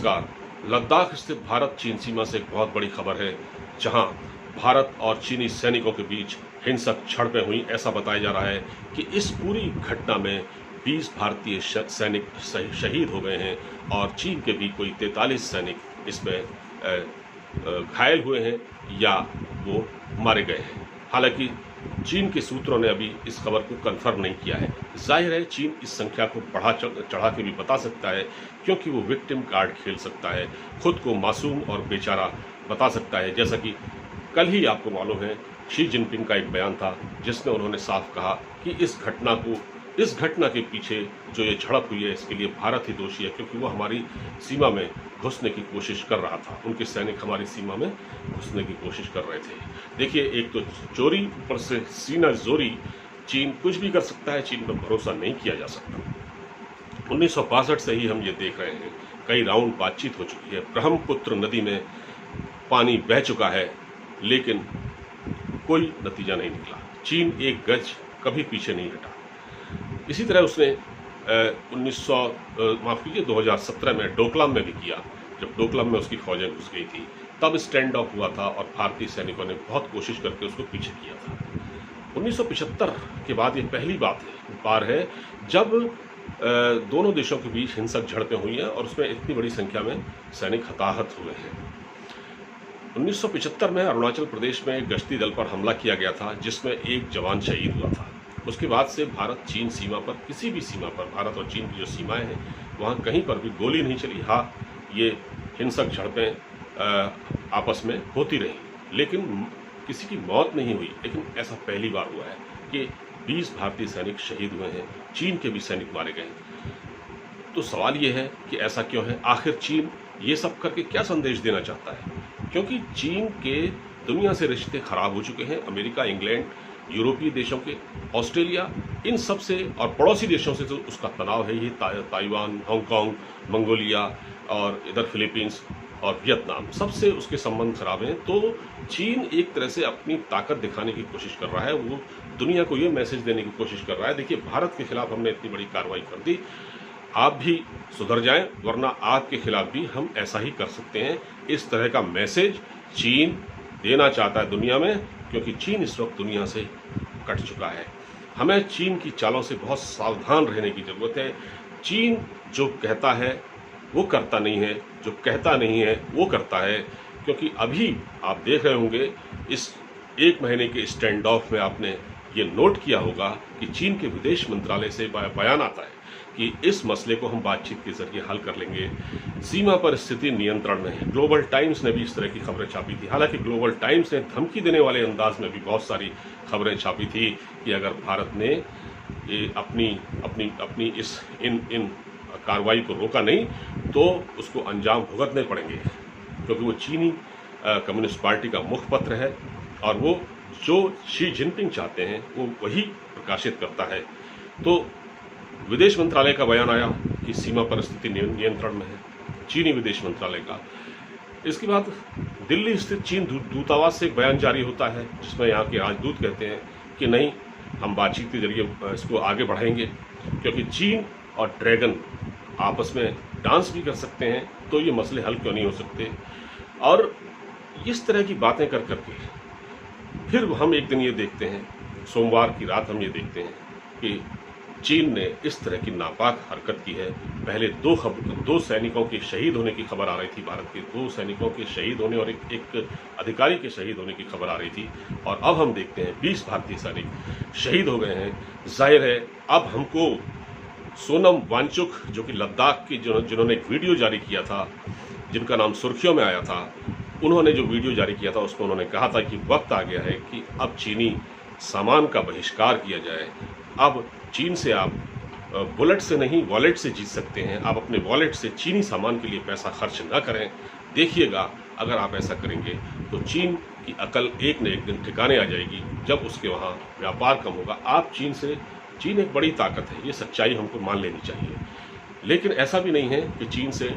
नमस्कार। लद्दाख स्थित भारत चीन सीमा से एक बहुत बड़ी खबर है, जहां भारत और चीनी सैनिकों के बीच हिंसक झड़पें हुई। ऐसा बताया जा रहा है कि इस पूरी घटना में 20 भारतीय सैनिक शहीद हो गए हैं और चीन के भी कोई 43 सैनिक इसमें घायल हुए हैं या वो मारे गए हैं। हालांकि चीन के सूत्रों ने अभी इस खबर को कंफर्म नहीं किया है। जाहिर है चीन इस संख्या को बढ़ा चढ़ा के भी बता सकता है, क्योंकि वो विक्टिम कार्ड खेल सकता है, खुद को मासूम और बेचारा बता सकता है। जैसा कि कल ही आपको मालूम है, शी जिनपिंग का एक बयान था जिसमें उन्होंने साफ कहा कि इस घटना के पीछे जो ये झड़प हुई है इसके लिए भारत ही दोषी है, क्योंकि वो हमारी सीमा में घुसने की कोशिश कर रहा था। उनके सैनिक हमारी सीमा में घुसने की कोशिश कर रहे थे। देखिए, एक तो चोरी, ऊपर से सीना जोरी। चीन कुछ भी कर सकता है, चीन पर भरोसा नहीं किया जा सकता। 1965 से ही हम ये देख रहे हैं, कई राउंड बातचीत हो चुकी है, ब्रह्मपुत्र नदी में पानी बह चुका है, लेकिन कोई नतीजा नहीं निकला। चीन एक गज कभी पीछे नहीं हटा। इसी तरह उसने 2017 में डोकलाम में भी किया। जब डोकलाम में उसकी फौजें घुस गई थी, तब स्टैंड ऑफ हुआ था और भारतीय सैनिकों ने बहुत कोशिश करके उसको पीछे किया था। 1975 के बाद ये पहली बार है जब दोनों देशों के बीच हिंसक झड़पें हुई हैं और उसमें इतनी बड़ी संख्या में सैनिक हताहत हुए हैं। 1975 में अरुणाचल प्रदेश में गश्ती दल पर हमला किया गया था, जिसमें एक जवान शहीद हुआ था। उसके बाद से भारत चीन सीमा पर, किसी भी सीमा पर, भारत और चीन की जो सीमाएं हैं वहाँ कहीं पर भी गोली नहीं चली। हाँ, ये हिंसक झड़पें आपस में होती रही, लेकिन किसी की मौत नहीं हुई। लेकिन ऐसा पहली बार हुआ है कि 20 भारतीय सैनिक शहीद हुए हैं, चीन के भी सैनिक मारे गए। तो सवाल ये है कि ऐसा क्यों है? आखिर चीन ये सब करके क्या संदेश देना चाहता है? क्योंकि चीन के दुनिया से रिश्ते खराब हो चुके हैं। अमेरिका, इंग्लैंड, यूरोपीय देशों के, ऑस्ट्रेलिया, इन सब से और पड़ोसी देशों से तो उसका तनाव है ही। ताइवान, हांगकांग, मंगोलिया और इधर फिलीपींस और वियतनाम, सबसे उसके संबंध खराब हैं। तो चीन एक तरह से अपनी ताकत दिखाने की कोशिश कर रहा है, वो दुनिया को ये मैसेज देने की कोशिश कर रहा है, देखिए भारत के खिलाफ हमने इतनी बड़ी कार्रवाई कर दी, आप भी सुधर जाएं, वरना आपके खिलाफ भी हम ऐसा ही कर सकते हैं। इस तरह का मैसेज चीन देना चाहता है दुनिया में, क्योंकि चीन इस वक्त दुनिया से कट चुका है। हमें चीन की चालों से बहुत सावधान रहने की ज़रूरत है। चीन जो कहता है वो करता नहीं है, जो कहता नहीं है वो करता है। क्योंकि अभी आप देख रहे होंगे, इस एक महीने के स्टैंड ऑफ में आपने ये नोट किया होगा कि चीन के विदेश मंत्रालय से बयान आता है कि इस मसले को हम बातचीत के जरिए हल कर लेंगे। सीमा पर स्थिति नियंत्रण में है। ग्लोबल टाइम्स ने भी इस तरह की खबरें छापी थी। हालांकि ग्लोबल टाइम्स ने धमकी देने वाले अंदाज में भी बहुत सारी खबरें छापी थी कि अगर भारत ने अपनी इन कार्रवाई को रोका नहीं तो उसको अंजाम भुगतने पड़ेंगे, क्योंकि वो चीनी कम्युनिस्ट पार्टी का मुखपत्र है और वो जो शी जिनपिंग चाहते हैं वो वही प्रकाशित करता है। तो विदेश मंत्रालय का बयान आया कि सीमा पर स्थिति नियंत्रण में है, चीनी विदेश मंत्रालय का। इसके बाद दिल्ली स्थित चीन दूतावास से एक बयान जारी होता है, जिसमें यहाँ के राजदूत कहते हैं कि नहीं, हम बातचीत के जरिए इसको आगे बढ़ाएंगे, क्योंकि चीन और ड्रैगन आपस में डांस भी कर सकते हैं, तो ये मसले हल क्यों नहीं हो सकते। और इस तरह की बातें कर करके फिर हम एक दिन ये देखते हैं, सोमवार की रात हम ये देखते हैं कि चीन ने इस तरह की नापाक हरकत की है। पहले दो सैनिकों के शहीद होने की खबर आ रही थी, भारत के 2 सैनिकों के शहीद होने और एक अधिकारी के शहीद होने की खबर आ रही थी, और अब हम देखते हैं 20 भारतीय सैनिक शहीद हो गए हैं। जाहिर है अब हमको सोनम वांगचुक, जो कि लद्दाख की जिन्होंने एक वीडियो जारी किया था, जिनका नाम सुर्खियों में आया था, उन्होंने जो वीडियो जारी किया था उसमें उन्होंने कहा था कि वक्त आ गया है कि अब चीनी सामान का बहिष्कार किया जाए। अब चीन से आप बुलेट से नहीं, वॉलेट से जीत सकते हैं। आप अपने वॉलेट से चीनी सामान के लिए पैसा खर्च न करें। देखिएगा, अगर आप ऐसा करेंगे तो चीन की अकल एक न एक दिन ठिकाने आ जाएगी, जब उसके वहाँ व्यापार कम होगा। चीन एक बड़ी ताकत है, ये सच्चाई हमको मान लेनी चाहिए। लेकिन ऐसा भी नहीं है कि चीन से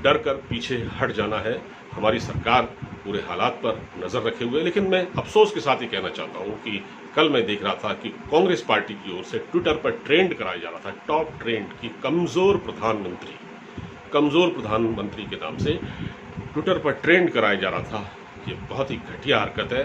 डर कर पीछे हट जाना है। हमारी सरकार पूरे हालात पर नज़र रखे हुए। लेकिन मैं अफसोस के साथ ये कहना चाहता हूँ कि कल मैं देख रहा था कि कांग्रेस पार्टी की ओर से ट्विटर पर ट्रेंड कराया जा रहा था, टॉप ट्रेंड की कमज़ोर प्रधानमंत्री। कमज़ोर प्रधानमंत्री के नाम से ट्विटर पर ट्रेंड कराया जा रहा था। ये बहुत ही घटिया हरकत है।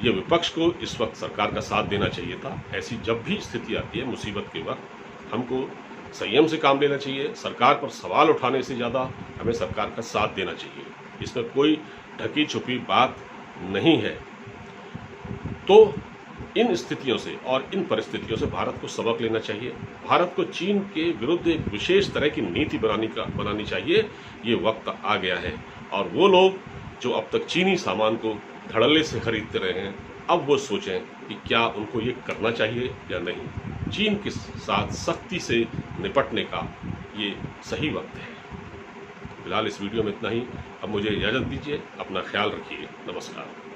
ये विपक्ष को इस वक्त सरकार का साथ देना चाहिए था। ऐसी जब भी स्थिति आती है मुसीबत के वक्त, हमको संयम से काम लेना चाहिए। सरकार पर सवाल उठाने से ज़्यादा हमें सरकार का साथ देना चाहिए। इसमें कोई ढकी छुपी बात नहीं है। तो इन स्थितियों से और इन परिस्थितियों से भारत को सबक लेना चाहिए। भारत को चीन के विरुद्ध एक विशेष तरह की नीति बनानी चाहिए। ये वक्त आ गया है। और वो लोग जो अब तक चीनी सामान को धड़ल्ले से खरीदते रहे हैं, अब वो सोचें कि क्या उनको ये करना चाहिए या नहीं। चीन के साथ सख्ती से निपटने का ये सही वक्त है। फिलहाल इस वीडियो में इतना ही। अब मुझे इजाज़त दीजिए। अपना ख्याल रखिए। नमस्कार।